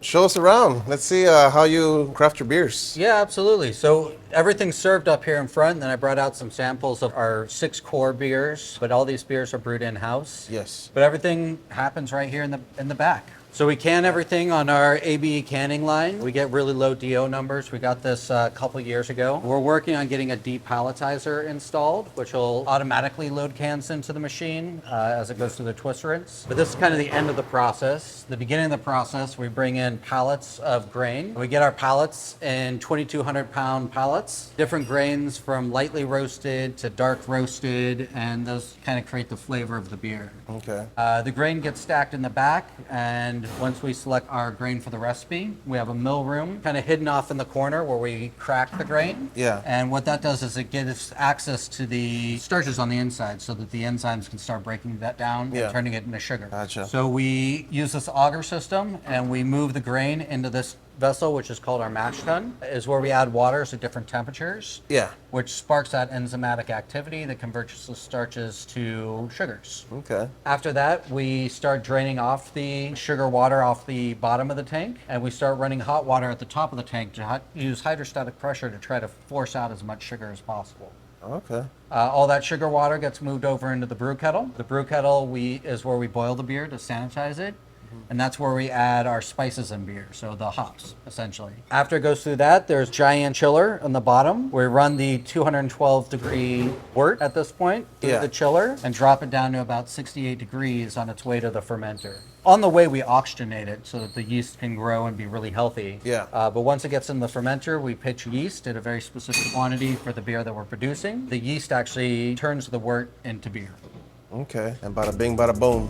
Show us around. Let's see how you craft your beers. Yeah, absolutely. So everything's served up here in front, and then I brought out some samples of our 6 core beers, but all these beers are brewed in-house. Yes. But everything happens right here in the back. So we can everything on our ABE canning line. We get really low DO numbers. We got this a couple years ago. We're working on getting a depalletizer installed, which will automatically load cans into the machine as it goes through the twist rinse. But this is kind of the end of the process. The beginning of the process, we bring in pallets of grain. We get our pallets in 2,200 pound pallets, different grains from lightly roasted to dark roasted, and those kind of create the flavor of the beer. Okay. The grain gets stacked in the back, and once we select our grain for the recipe, we have a mill room kind of hidden off in the corner where we crack the grain. Yeah. And what that does is it gives access to the starches on the inside so that the enzymes can start breaking that down Yeah. and turning it into sugar. Gotcha. So we use this auger system and we move the grain into this vessel, which is called our mash tun, is where we add waters at different temperatures. Yeah. Which sparks that enzymatic activity that converts the starches to sugars. Okay. After that, we start draining off the sugar water off the bottom of the tank, and we start running hot water at the top of the tank to use hydrostatic pressure to try to force out as much sugar as possible. Okay. All that sugar water gets moved over into the brew kettle. The brew kettle is where we boil the beer to sanitize it. And that's where we add our spices in beer, so the hops, essentially. After it goes through that, there's giant chiller on the bottom. We run the 212 degree wort at this point through the chiller and drop it down to about 68 degrees on its way to the fermenter. On the way, we oxygenate it so that the yeast can grow and be really healthy. Yeah. But once it gets in the fermenter, we pitch yeast at a very specific quantity for the beer that we're producing. The yeast actually turns the wort into beer. Okay. And bada bing, bada boom.